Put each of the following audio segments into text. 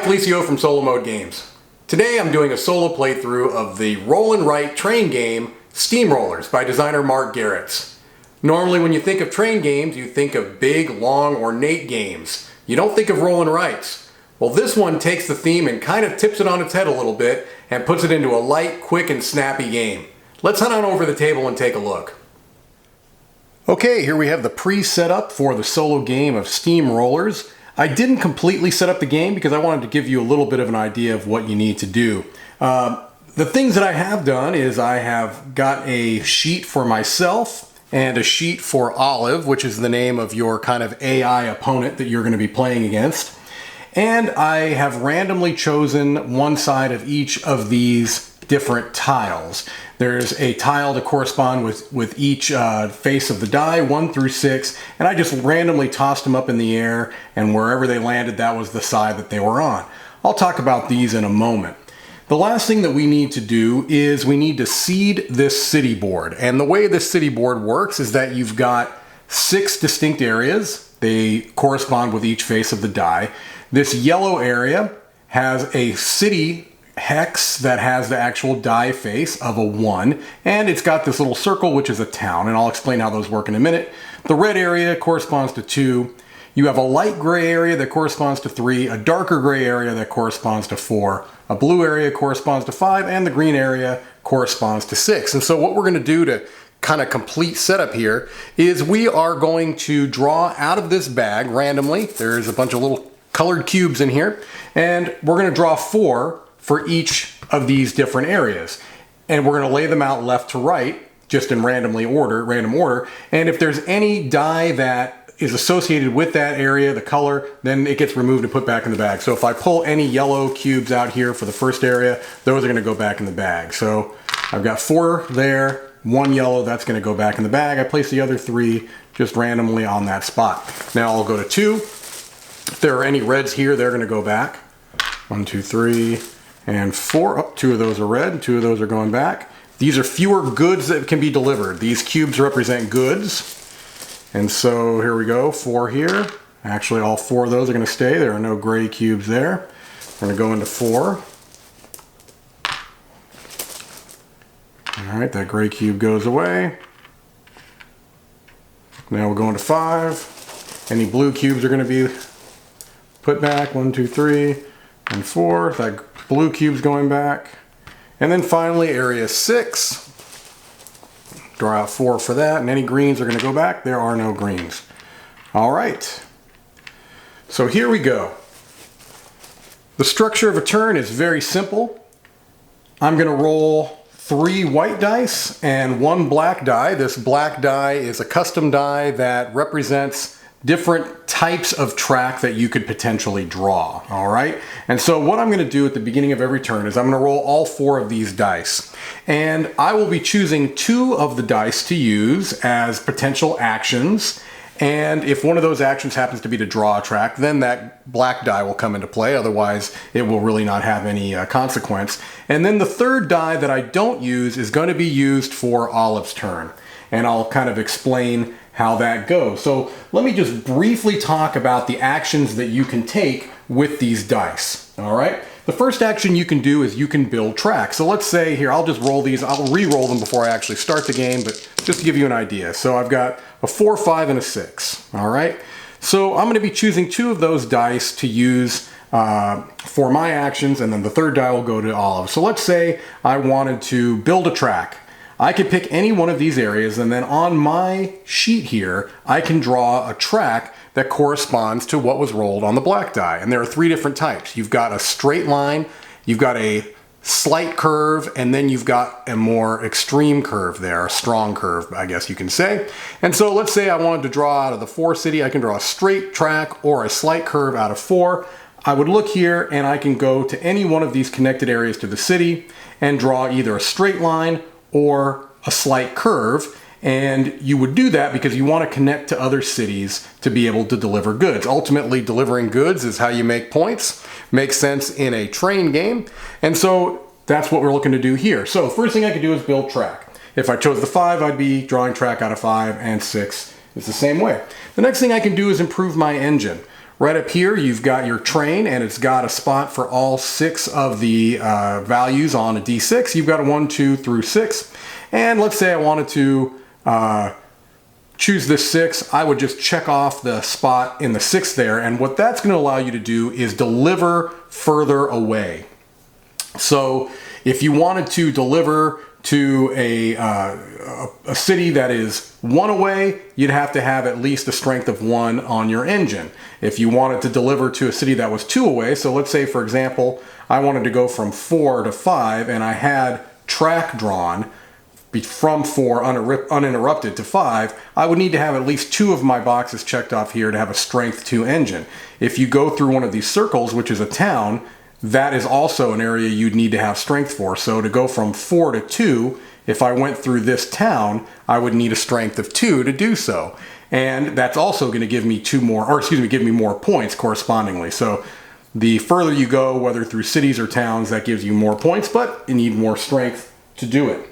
Felicio from Solo Mode Games. Today I'm doing a solo playthrough of the roll and write train game SteamRollers by designer Mark Garretts. Normally when you think of train games, you think of big, long, ornate games. You don't think of roll and writes. Well, this one takes the theme and kind of tips it on its head a little bit and puts it into a light, quick, and snappy game. Let's head on over to the table and take a look. Okay, here we have the pre-setup for the solo game of SteamRollers. I didn't completely set up the game because I wanted to give you a little bit of an idea of what you need to do. The things that I have done is I have got a sheet for myself and a sheet for Olive, which is the name of your kind of AI opponent that you're going to be playing against. And I have randomly chosen one side of each of these different tiles. There's a tile to correspond with each face of the die, 1 through 6, and I just randomly tossed them up in the air, and wherever they landed, that was the side that they were on. I'll talk about these in a moment. The last thing that we need to do is we need to seed this city board, and the way this city board works is that you've got 6 distinct areas. They correspond with each face of the die. This yellow area has a city hex that has the actual die face of a 1, and it's got this little circle which is a town, and I'll explain how those work in a minute. The red area corresponds to 2. You have a light gray area that corresponds to 3, a darker gray area that corresponds to 4, a blue area corresponds to 5, and the green area corresponds to 6. And so what we're going to do to kind of complete setup here is we are going to draw out of this bag randomly. There's a bunch of little colored cubes in here, and we're going to draw 4 for each of these different areas. And we're going to lay them out left to right, just in random order. And if there's any die that is associated with that area, the color, then it gets removed and put back in the bag. So if I pull any yellow cubes out here for the first area, those are going to go back in the bag. So I've got 4 there, 1 yellow, that's going to go back in the bag. I place the other 3 just randomly on that spot. Now I'll go to 2. If there are any reds here, they're going to go back. 1, 2, 3, and 4. Oh, 2 of those are red, 2 of those are going back. These are fewer goods that can be delivered. These cubes represent goods. And so here we go, 4 here. Actually, all 4 of those are going to stay. There are no gray cubes there. We're going to go into 4. All right, that gray cube goes away. Now we'll go into 5. Any blue cubes are going to be put back. 1, 2, 3, and 4. That blue cube's going back. And then finally, area 6. Draw out 4 for that, and any greens are going to go back. There are no greens. All right. So here we go. The structure of a turn is very simple. I'm going to roll 3 white dice and 1 black die. This black die is a custom die that represents different types of track that you could potentially draw, all right? And so what I'm gonna do at the beginning of every turn is I'm gonna roll all 4 of these dice. And I will be choosing 2 of the dice to use as potential actions. And if one of those actions happens to be to draw a track, then that black die will come into play. Otherwise, it will really not have any consequence. And then the third die that I don't use is gonna be used for Olive's turn. And I'll kind of explain how that goes. So let me just briefly talk about the actions that you can take with these dice, all right? The first action you can do is you can build tracks. So let's say here, I'll just roll these, I'll re-roll them before I actually start the game, but just to give you an idea. So I've got a 4, 5, and a 6, all right? So I'm gonna be choosing 2 of those dice to use for my actions, and then the third die will go to Olive. So let's say I wanted to build a track. I could pick any one of these areas, and then on my sheet here, I can draw a track that corresponds to what was rolled on the black die. And there are 3 different types. You've got a straight line, you've got a slight curve, and then you've got a more extreme curve there, a strong curve, I guess you can say. And so let's say I wanted to draw out of the 4 city, I can draw a straight track or a slight curve out of 4. I would look here and I can go to any one of these connected areas to the city and draw either a straight line or a slight curve, and you would do that because you want to connect to other cities to be able to deliver goods. Ultimately, delivering goods is how you make points. Makes sense in a train game, and so that's what we're looking to do here. So first thing I could do is build track. If I chose the 5, I'd be drawing track out of 5, and 6 is the same way. The next thing I can do is improve my engine. Right up here, you've got your train, and it's got a spot for all 6 of the values on a D6. You've got a 1, 2 through 6. And let's say I wanted to choose this 6. I would just check off the spot in the 6 there. And what that's going to allow you to do is deliver further away. So if you wanted to deliver to a city that is 1 away, you'd have to have at least a strength of 1 on your engine. If you wanted to deliver to a city that was 2 away, so let's say for example, I wanted to go from 4 to 5 and I had track drawn from 4 uninterrupted to 5, I would need to have at least 2 of my boxes checked off here to have a strength 2 engine. If you go through one of these circles, which is a town, that is also an area you'd need to have strength for. So to go from 4 to 2, if I went through this town, I would need a strength of 2 to do so. And that's also going to give me give me more points correspondingly. So the further you go, whether through cities or towns, that gives you more points, but you need more strength to do it.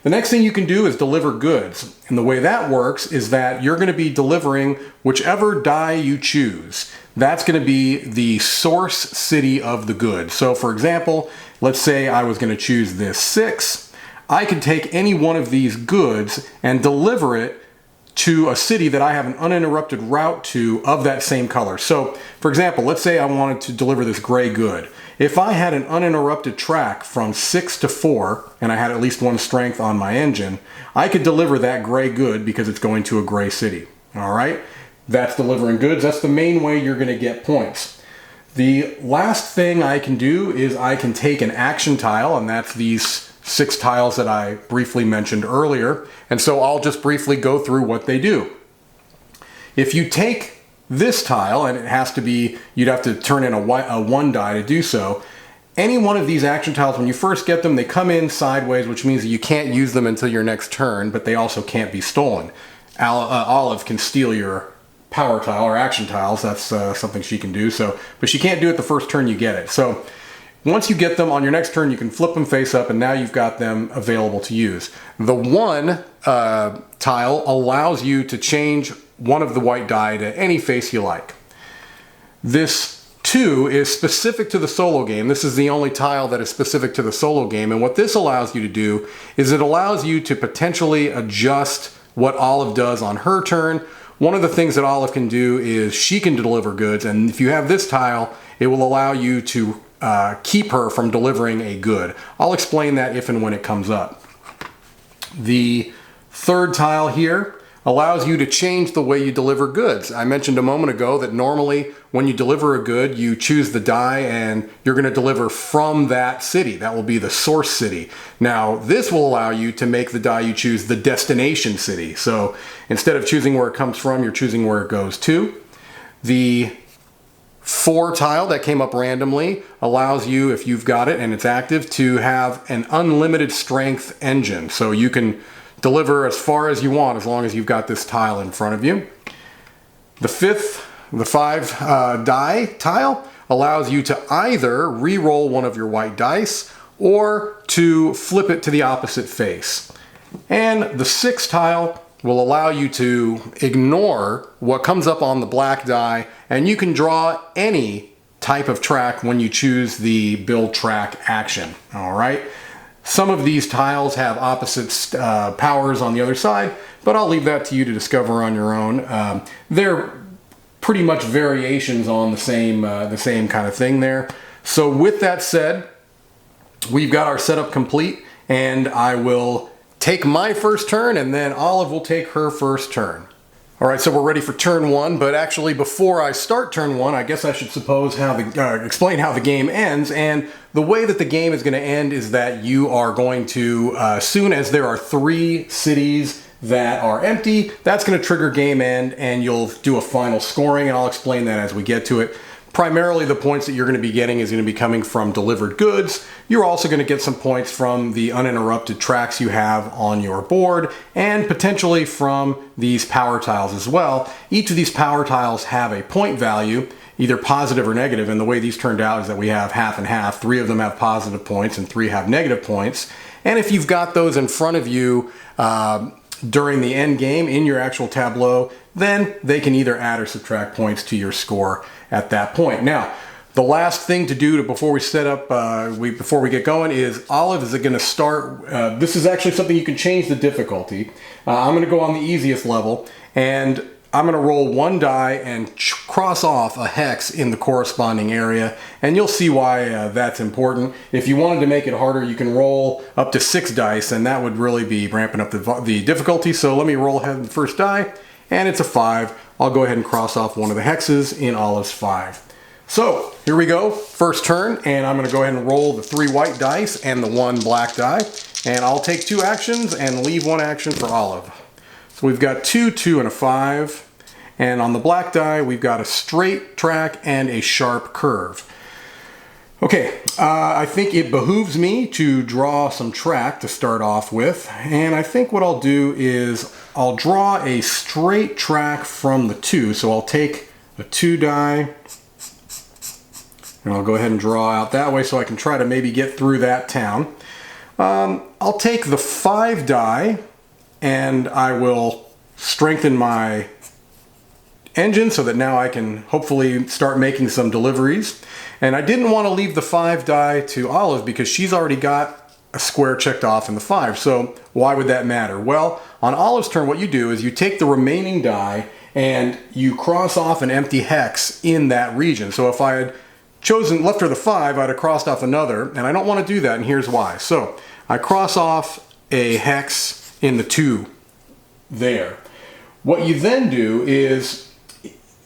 The next thing you can do is deliver goods. And the way that works is that you're going to be delivering whichever die you choose. That's going to be the source city of the good. So for example, let's say I was going to choose this 6. I could take any one of these goods and deliver it to a city that I have an uninterrupted route to of that same color. So for example, let's say I wanted to deliver this gray good. If I had an uninterrupted track from 6 to 4, and I had at least 1 strength on my engine, I could deliver that gray good because it's going to a gray city. All right? That's delivering goods. That's the main way you're going to get points. The last thing I can do is I can take an action tile, and that's these 6 tiles that I briefly mentioned earlier. And so I'll just briefly go through what they do. If you take this tile, and it has to be, you'd have to turn in a 1 die to do so. Any one of these action tiles, when you first get them, they come in sideways, which means that you can't use them until your next turn, but they also can't be stolen. Olive can steal your power tile or action tiles. That's something she can do. So, but she can't do it the first turn you get it. So once you get them on your next turn, you can flip them face up, and now you've got them available to use. The 1 tile allows you to change one of the white die to any face you like. This 2 is specific to the solo game. This is the only tile that is specific to the solo game, and what this allows you to do is it allows you to potentially adjust what Olive does on her turn. One of the things that Olive can do is she can deliver goods, and if you have this tile, it will allow you to keep her from delivering a good. I'll explain that if and when it comes up. The 3rd tile here allows you to change the way you deliver goods. I mentioned a moment ago that normally when you deliver a good, you choose the die and you're going to deliver from that city. That will be the source city. Now, this will allow you to make the die you choose the destination city. So instead of choosing where it comes from, you're choosing where it goes to. The 4 tile that came up randomly allows you, if you've got it and it's active, to have an unlimited strength engine. So you can deliver as far as you want as long as you've got this tile in front of you. The 5 die tile allows you to either re-roll one of your white dice or to flip it to the opposite face. And the 6 tile will allow you to ignore what comes up on the black die, and you can draw any type of track when you choose the build track action. All right. Some of these tiles have opposite powers on the other side, but I'll leave that to you to discover on your own. They're pretty much variations on the same kind of thing there. So with that said, we've got our setup complete, and I will take my first turn, and then Olive will take her first turn. All right, so we're ready for turn 1, but actually before I start turn 1, I guess I should explain how the game ends. And the way that the game is going to end is that you are going to, as soon as there are 3 cities that are empty, that's going to trigger game end, and you'll do a final scoring, and I'll explain that as we get to it. Primarily the points that you're going to be getting is going to be coming from delivered goods. You're also going to get some points from the uninterrupted tracks you have on your board, and potentially from these power tiles as well. Each of these power tiles have a point value, either positive or negative, and the way these turned out is that we have half and half. 3 of them have positive points and 3 have negative points. And if you've got those in front of you, during the end game in your actual tableau, then they can either add or subtract points to your score at that point. Now, the last thing to do before we set up, before we get going, is Olive is going to start. This is actually something you can change the difficulty. I'm going to go on the easiest level, and I'm going to roll one die and cross off a hex in the corresponding area, and you'll see why that's important. If you wanted to make it harder, you can roll up to 6 dice, and that would really be ramping up the difficulty. So let me roll ahead the first die, and it's a 5. I'll go ahead and cross off one of the hexes in Olive's 5. So here we go, first turn, and I'm going to go ahead and roll the 3 white dice and the 1 black die, and I'll take 2 actions and leave 1 action for Olive. So we've got 2, 2, and a 5, and on the black die we've got a straight track and a sharp curve. Okay, I think it behooves me to draw some track to start off with, and I think what I'll do is I'll draw a straight track from the 2, so I'll take a 2 die, and I'll go ahead and draw out that way so I can try to maybe get through that town. I'll take the 5 die and I will strengthen my engine so that now I can hopefully start making some deliveries. And I didn't want to leave the 5 die to Olive because she's already got a square checked off in the 5. So why would that matter? Well, on Olive's turn, what you do is you take the remaining die and you cross off an empty hex in that region. So if I had left her the 5, I'd have crossed off another, and I don't want to do that, and here's why. So I cross off a hex in the 2 there. What you then do is,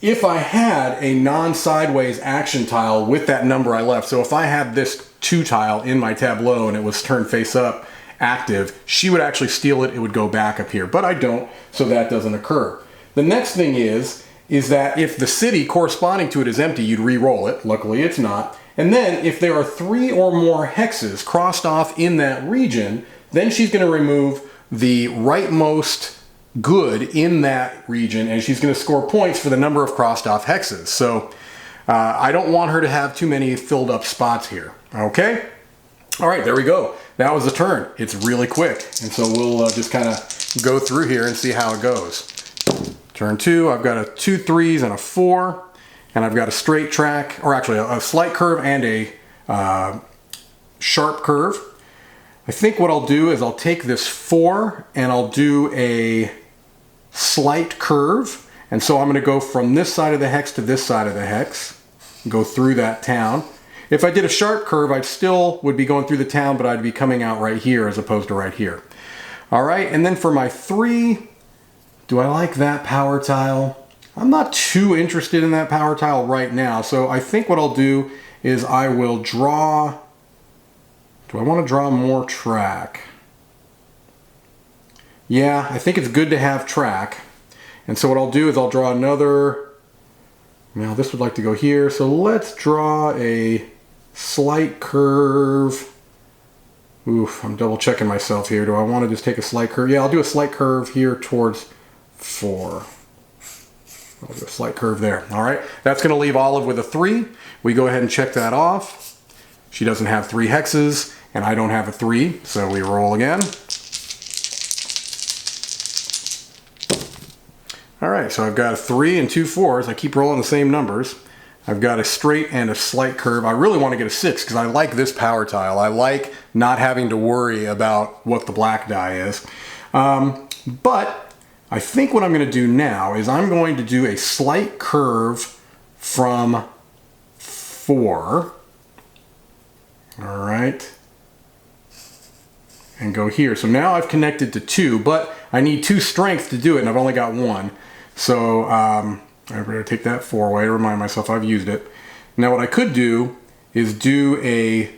if I had a non-sideways action tile with that number I left, so if I had this 2 tile in my tableau and it was turned face up active, she would actually steal it, it would go back up here, but I don't, so that doesn't occur. The next thing is that if the city corresponding to it is empty, you'd re-roll it. Luckily it's not. And then if there are 3 or more hexes crossed off in that region, then she's going to remove the rightmost good in that region, and she's going to score points for the number of crossed off hexes. So I don't want her to have too many filled up spots here. Okay? All right, there we go. That was the turn. It's really quick. And so we'll just kind of go through here and see how it goes. Turn 2, I've got a 2 3s and a 4, and I've got a straight track, or actually a slight curve and a sharp curve. I think what I'll do is I'll take this 4 and I'll do a slight curve, and so I'm going to go from this side of the hex to this side of the hex, go through that town. If I did a sharp curve, I still would be going through the town, but I'd be coming out right here as opposed to right here. All right, and then for my 3, do I like that power tile? I'm not too interested in that power tile right now, so I think what I'll do is I will draw. Do I want to draw more track? Yeah, I think it's good to have track. And so what I'll do is I'll draw another. Now this would like to go here, so let's draw a slight curve. Oof, I'm double checking myself here. Do I want to just take a slight curve? Yeah, I'll do a slight curve here towards 4. I'll do a slight curve there. All right, that's going to leave Olive with a 3. We go ahead and check that off. She doesn't have 3 hexes, and I don't have a 3, so we roll again. All right, so I've got a 3 and 2 4s. I keep rolling the same numbers. I've got a straight and a slight curve. I really want to get a 6 because I like this power tile. I like not having to worry about what the black die is. But I think what I'm going to do now is I'm going to do a slight curve from 4. All right. And go here. So now I've connected to 2, but I need 2 strength to do it, and I've only got 1. So I better take that 4 away to remind myself I've used it. Now what I could do is do a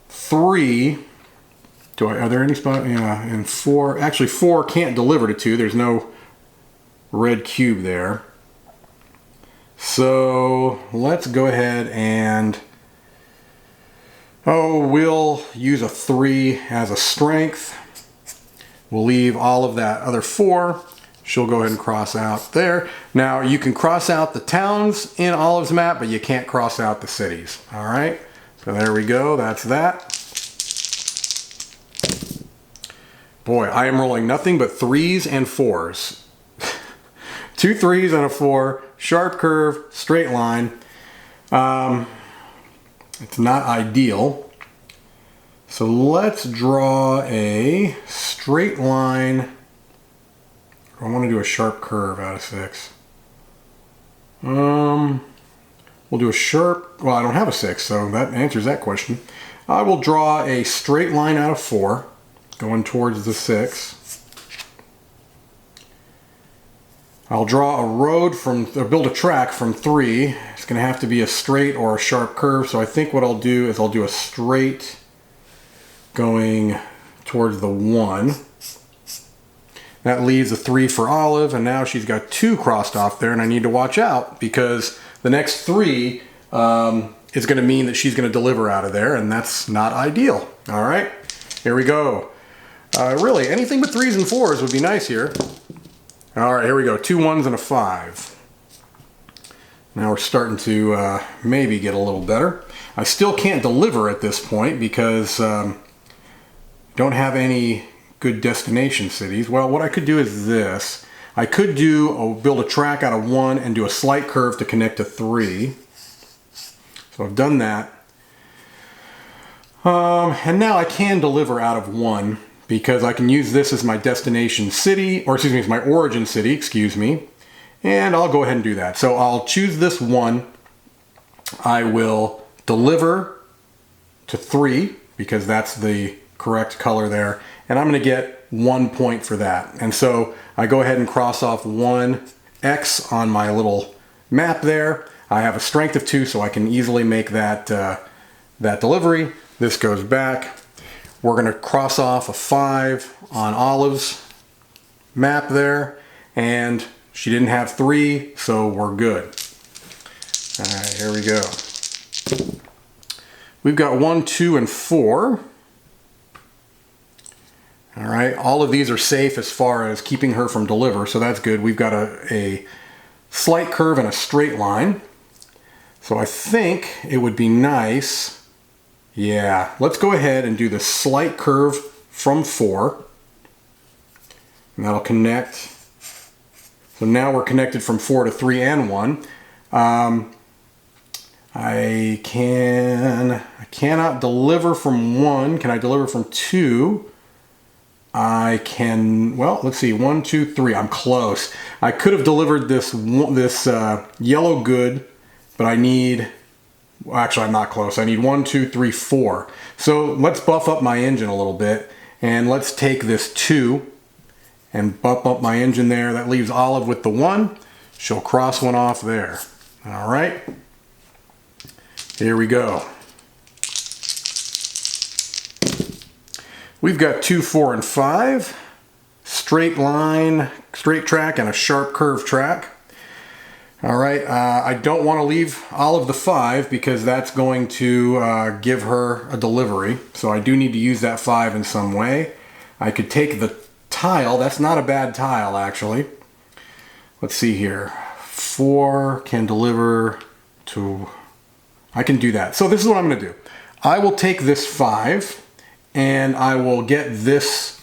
3. Are there any spots? Yeah, and 4. Actually, 4 can't deliver to 2. There's no red cube there. So let's go ahead and we'll use a 3 as a strength. We'll leave all of that other 4. She'll go ahead and cross out there. Now you can cross out the towns in Olive's map, but you can't cross out the cities. All right. So there we go. That's that. Boy, I am rolling nothing but 3s and 4s. 2 3s and a 4, sharp curve, straight line. It's not ideal. So let's draw a straight line. I want to do a sharp curve out of 6. We'll do a sharp, well, I don't have a 6, so that answers that question. I will draw a straight line out of 4, going towards the 6. I'll draw a road or build a track from 3. It's going to have to be a straight or a sharp curve, so I think what I'll do is I'll do a straight going towards the 1. That leaves a 3 for Olive, and now she's got 2 crossed off there, and I need to watch out because the next 3 is going to mean that she's going to deliver out of there, and that's not ideal. All right, here we go. Really, anything but 3s and 4s would be nice here. All right, here we go. 2 1s and a 5. Now we're starting to maybe get a little better. I still can't deliver at this point because don't have any good destination cities. Well, what I could do is this. I could build a track out of 1 and do a slight curve to connect to 3. So I've done that. And now I can deliver out of 1 because I can use this as my destination city, or excuse me, as my origin city, excuse me. And I'll go ahead and do that. So I'll choose this 1. I will deliver to 3 because that's the correct color there. And I'm going to get 1 point for that. And so I go ahead and cross off 1 X on my little map there. I have a strength of 2, so I can easily make that, that delivery. This goes back. We're going to cross off a 5 on Olive's map there. And she didn't have 3, so we're good. All right, here we go. We've got 1, 2, and 4. All right, all of these are safe as far as keeping her from deliver, so that's good. We've got a slight curve and a straight line. So I think it would be nice. Yeah, let's go ahead and do the slight curve from 4. And that'll connect. So now we're connected from 4 to 3 and 1. I cannot deliver from 1. Can I deliver from 2? I can, well, let's see, 1, 2, 3. I'm close. I could have delivered this yellow good, but I need, well, actually I'm not close. I need 1, 2, 3, 4. So let's buff up my engine a little bit, and let's take this 2 and bump up my engine there. That leaves Olive with the 1. She'll cross 1 off there. All right, here we go. We've got 2, 4, and 5. Straight line, straight track, and a sharp curve track. All right, I don't want to leave Olive the 5 because that's going to give her a delivery. So I do need to use that 5 in some way. I could take the tile. That's not a bad tile, actually. Let's see here. 4 can deliver to... I can do that. So this is what I'm going to do. I will take this 5 and I will get this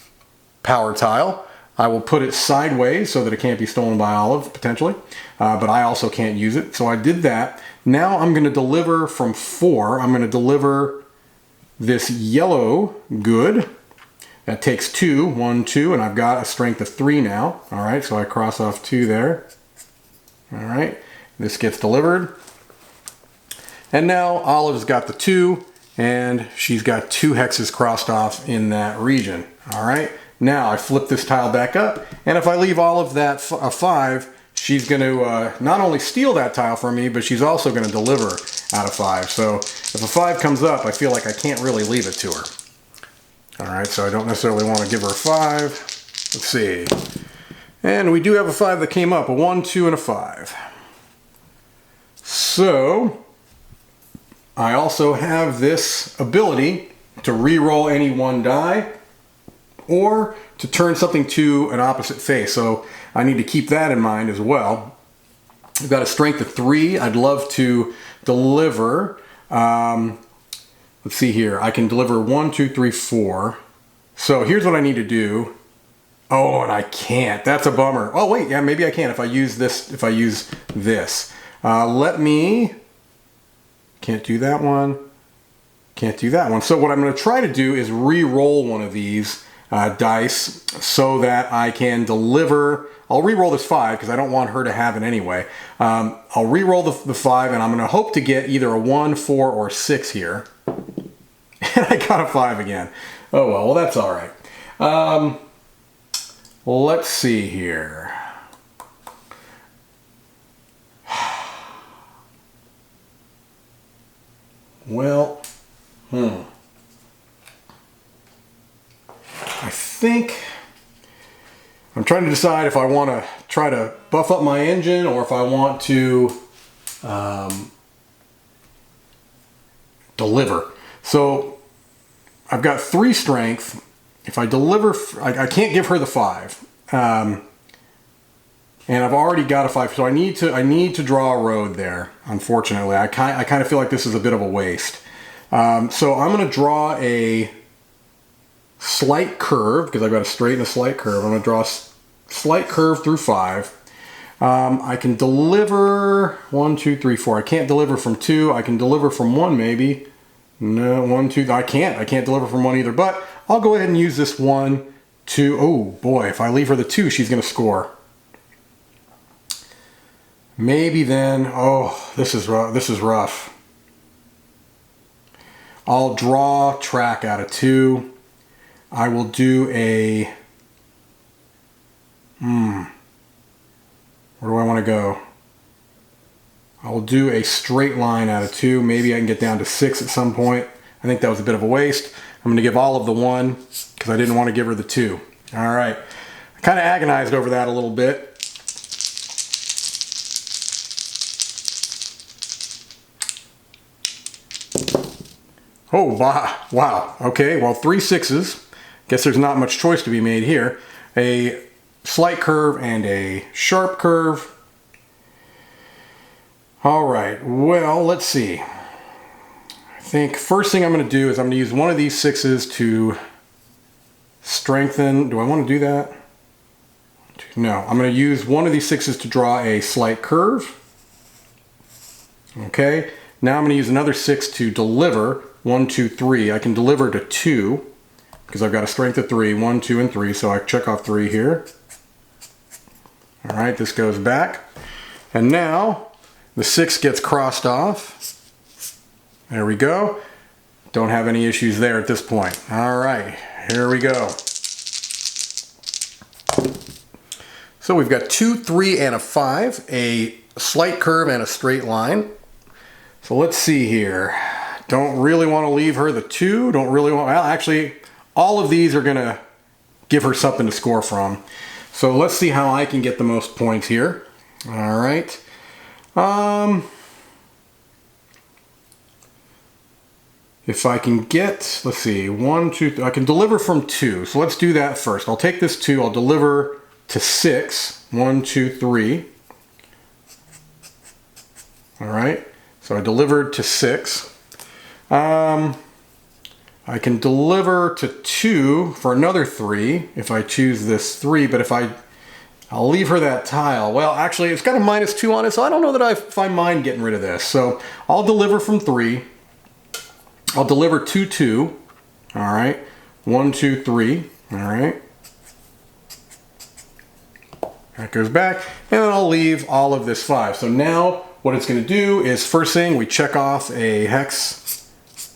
power tile. I will put it sideways so that it can't be stolen by Olive, potentially. But I also can't use it. So I did that. Now I'm going to deliver from 4. I'm going to deliver this yellow good. That takes 2. 1, 2. And I've got a strength of 3 now. All right, so I cross off 2 there. All right, this gets delivered. And now Olive's got the 2. And she's got 2 hexes crossed off in that region. All right, now I flip this tile back up, and if I leave Olive that a 5, she's going to not only steal that tile from me, but she's also going to deliver out of 5. So if a 5 comes up, I feel like I can't really leave it to her. All right, so I don't necessarily want to give her a 5. Let's see. And we do have a 5 that came up, a 1, 2, and a 5. So I also have this ability to re-roll any 1 die or to turn something to an opposite face. So I need to keep that in mind as well. I've got a strength of 3. I'd love to deliver, let's see here. I can deliver 1, 2, 3, 4. So here's what I need to do. Oh, and I can't. That's a bummer. Oh wait, yeah, maybe I can if I use this. Can't do that one. Can't do that one. So what I'm going to try to do is re-roll one of these dice so that I can deliver. I'll re-roll this 5 because I don't want her to have it anyway. I'll re-roll the 5 and I'm going to hope to get either a 1, 4, or 6 here. And I got a 5 again. Oh well, that's all right. Let's see here. Well, I think I'm trying to decide if I want to try to buff up my engine or if I want to deliver. So I've got 3 strength. If I deliver, I can't give her the 5. And I've already got a 5, so I need to draw a road there. Unfortunately, I kind of feel like this is a bit of a waste. So I'm going to draw a slight curve because I've got a straight and a slight curve. I'm going to draw a slight curve through 5. I can deliver 1, 2, 3, 4. I can't deliver from 2. I can deliver from 1 maybe. No, 1, 2. I can't deliver from 1 either. But I'll go ahead and use this 1, 2. Oh boy, if I leave her the 2, she's going to score. Maybe then, oh, this is rough. I'll draw track out of 2. I will do a, where do I want to go? I will do a straight line out of 2. Maybe I can get down to 6 at some point. I think that was a bit of a waste. I'm going to give all of the 1 because I didn't want to give her the 2. All right. I kind of agonized over that a little bit. Oh, wow. Okay, well, 3 6s. Guess there's not much choice to be made here. A slight curve and a sharp curve. All right, well, let's see. I think first thing I'm going to do is I'm going to use one of these 6s to strengthen. Do I want to do that? No, I'm going to use one of these 6s to draw a slight curve. Okay, now I'm going to use another 6 to deliver. 1, 2, 3. I can deliver to 2 because I've got a strength of 3. 1, 2, and 3. So I check off 3 here. All right, this goes back. And now the 6 gets crossed off. There we go. Don't have any issues there at this point. All right, here we go. So we've got 2, 3, and a 5. A slight curve and a straight line. So let's see here. Don't really want to leave her the 2. Don't really want, well, actually, all of these are going to give her something to score from. So let's see how I can get the most points here. All right. If I can get, let's see, 1, 2, I can deliver from 2. So let's do that first. I'll take this 2. I'll deliver to 6. 1, 2, 3. All right. So I delivered to 6. I can deliver to 2 for another 3 if I choose this 3, but I'll leave her that tile. Well, actually, it's got a -2 on it, so I don't know that if I mind getting rid of this. So I'll deliver from 3. I'll deliver to 2. All right. 1, 2, 3. All right. That goes back, and then I'll leave all of this 5. So now what it's going to do is, first thing, we check off a hex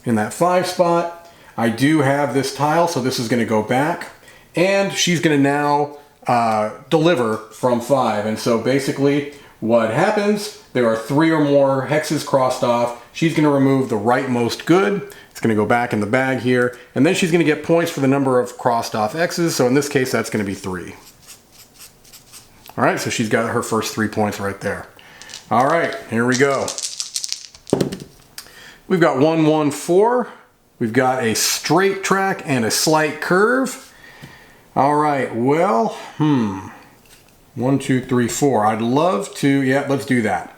in that 5 spot. I do have this tile, so this is going to go back, and she's going to now deliver from 5. And so basically what happens, there are 3 or more hexes crossed off. She's going to remove the rightmost good. It's going to go back in the bag here, and then she's going to get points for the number of crossed off X's. So in this case, that's going to be 3. All right, so she's got her first 3 points right there. All right, here we go. We've got 1, 1, 4. We've got a straight track and a slight curve. All right, well, 1, 2, 3, 4. I'd love to, yeah, let's do that.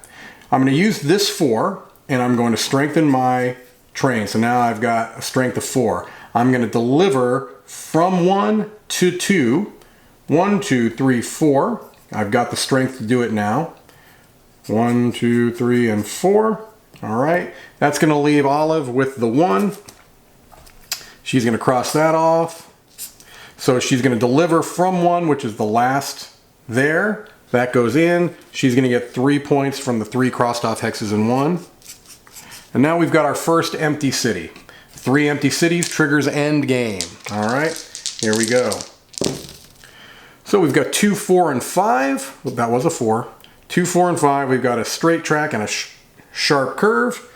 I'm going to use this 4, and I'm going to strengthen my train. So now I've got a strength of 4. I'm going to deliver from 1 to 2. 1, 2, 3, 4. I've got the strength to do it now. 1, 2, 3, and 4. All right, that's going to leave Olive with the 1. She's going to cross that off. So she's going to deliver from 1, which is the last there. That goes in. She's going to get 3 points from the 3 crossed off hexes in 1. And now we've got our first empty city. 3 empty cities triggers end game. All right, here we go. So we've got 2, 4, and 5. Well, that was a 4. 2, 4, and 5. We've got a straight track and a sharp curve.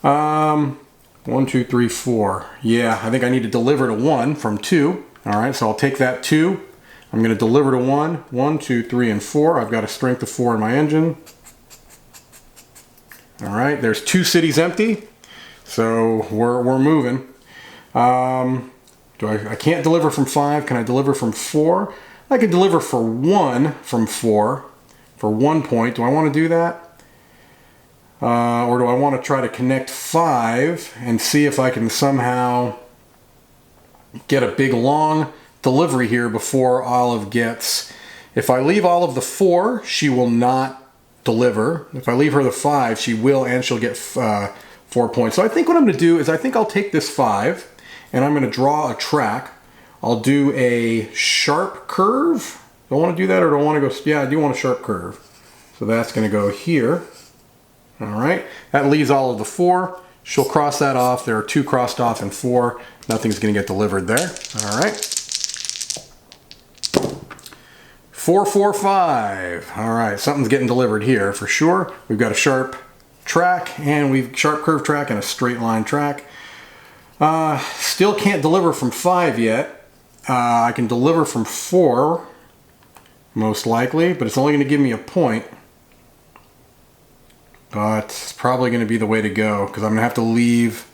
1, 2, 3, 4. Yeah, I think I need to deliver to 1 from 2. All right, so I'll take that 2. I'm going to deliver to 1. 1, 2, 3, and 4. I've got a strength of 4 in my engine. All right, there's 2 cities empty. So we're moving. I can't deliver from 5. Can I deliver from 4? I can deliver for 1 from 4 for 1 point. Do I want to do that? Or do I want to try to connect 5 and see if I can somehow get a big long delivery here before Olive gets... If I leave Olive the 4, she will not deliver. If I leave her the 5, she will, and she'll get 4 points. So I think what I'm going to do is I think I'll take this 5 and I'm going to draw a track. I'll do a sharp curve. Do I want to do that, or do I want to go... Yeah, I do want a sharp curve. So that's going to go here. All right. That leaves all of the 4. She'll cross that off. There are 2 crossed off and 4. Nothing's going to get delivered there. All right. 4, 4, 5. All right. Something's getting delivered here for sure. We've got a sharp track, and we've sharp curve track and a straight line track. Still can't deliver from 5 yet. I can deliver from 4, most likely, but it's only going to give me a point. But it's probably going to be the way to go, because I'm going to have to leave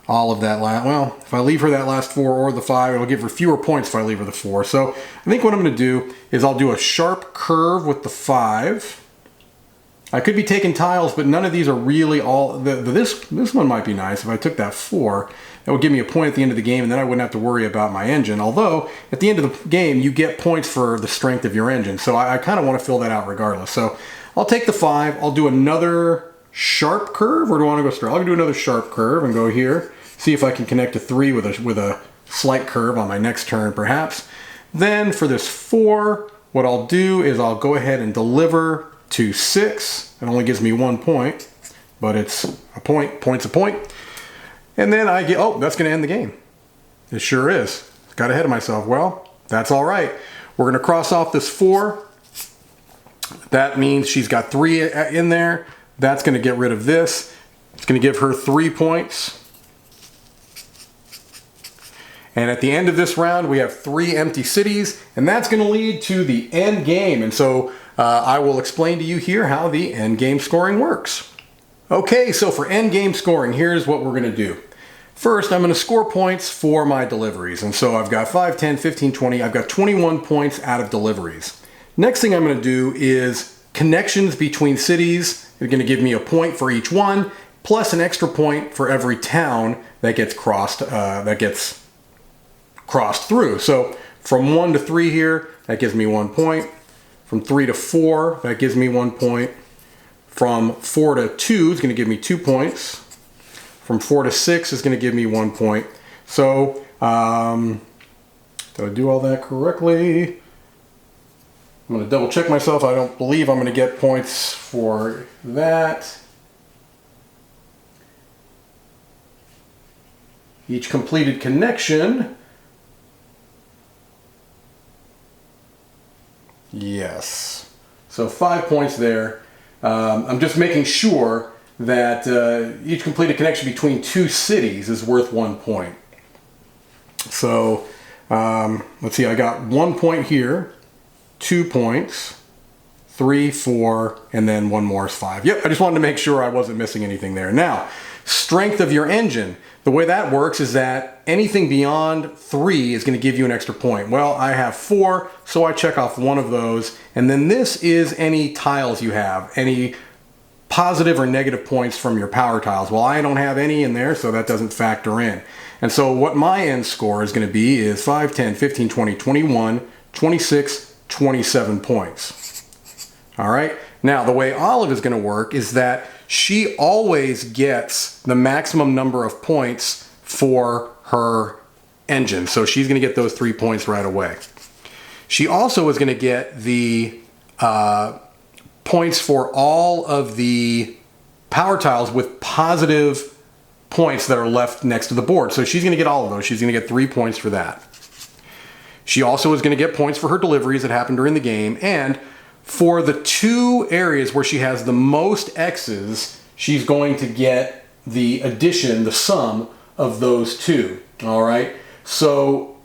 all of that last... Well, if I leave her that last 4 or the 5, it'll give her fewer points if I leave her the 4. So I think what I'm going to do is I'll do a sharp curve with the 5. I could be taking tiles, but none of these are really all... This one might be nice. If I took that 4, that would give me a point at the end of the game, and then I wouldn't have to worry about my engine. Although, at the end of the game, you get points for the strength of your engine. So I kind of want to fill that out regardless. So I'll take the 5. I'll do another sharp curve, or do I want to go straight? I'll do another sharp curve and go here. See if I can connect a 3 with a slight curve on my next turn, perhaps. Then for this 4, what I'll do is I'll go ahead and deliver to 6. It only gives me 1 point, but it's a point. Point's a point. And then I get... Oh, that's going to end the game. It sure is. Got ahead of myself. Well, that's all right. We're going to cross off this 4. That means she's got 3 in there. That's going to get rid of this. It's going to give her 3 points. And at the end of this round, we have 3 empty cities, and that's going to lead to the end game. And so I will explain to you here how the end game scoring works. Okay, so for end game scoring, here's what we're going to do. First, I'm going to score points for my deliveries. And so I've got 5, 10, 15, 20. I've got 21 points out of deliveries. Next thing I'm going to do is connections between cities. They're going to give me a point for each one, plus an extra point for every town that gets crossed through. So from 1 to 3 here, that gives me 1 point. From 3 to 4, that gives me 1 point. From 4 to 2 is going to give me 2 points. From 4 to 6 is going to give me 1 point. So, did I do all that correctly? I'm going to double check myself. I don't believe I'm going to get points for that. Each completed connection. Yes. So 5 points there. I'm just making sure that each completed connection between 2 cities is worth 1 point. So let's see, I got 1 point here, 2 points, 3, 4, and then 1 more is 5. Yep, I just wanted to make sure I wasn't missing anything there. Now, strength of your engine. The way that works is that anything beyond 3 is going to give you an extra point. Well, I have 4, so I check off one of those. And then this is any tiles you have, any positive or negative points from your power tiles. Well, I don't have any in there, so that doesn't factor in. And so what my end score is going to be is 5, 10, 15, 20, 21, 26, 27 points. All right. Now, the way Olive is going to work is that she always gets the maximum number of points for her engine. So she's going to get those 3 points right away. She also is going to get the points for all of the power tiles with positive points that are left next to the board. So she's going to get all of those. She's going to get 3 points for that. She also is going to get points for her deliveries that happened during the game. And for the 2 areas where she has the most X's, she's going to get the addition, the sum of those 2. All right. So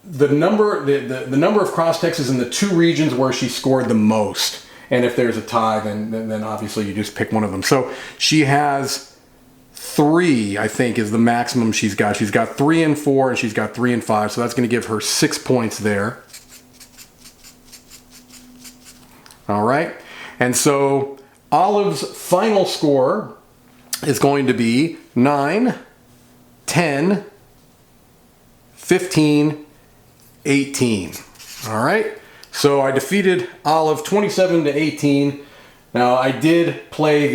the number of cross X's in the 2 regions where she scored the most. And if there's a tie, then obviously you just pick one of them. So she has 3, I think, is the maximum she's got. She's got 3 and 4, and she's got 3 and 5. So that's going to give her 6 points there. All right. And so Olive's final score is going to be 9, 10, 15, 18. All right. So I defeated Olive 27 to 18. Now I did play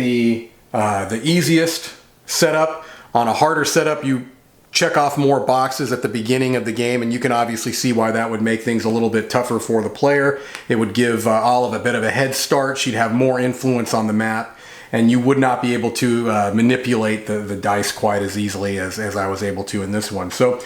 the easiest setup. On a harder setup, you check off more boxes at the beginning of the game, and you can obviously see why that would make things a little bit tougher for the player. It would give Olive a bit of a head start. She'd have more influence on the map, and you would not be able to manipulate the dice quite as easily as I was able to in this one. So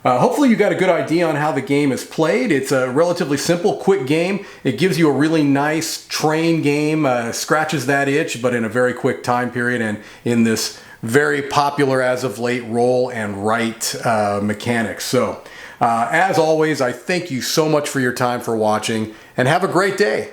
hopefully you got a good idea on how the game is played. It's a relatively simple, quick game. It gives you a really nice train game, scratches that itch, but in a very quick time period and in this very popular as of late roll and write mechanics. So as always, I thank you so much for your time for watching, and have a great day.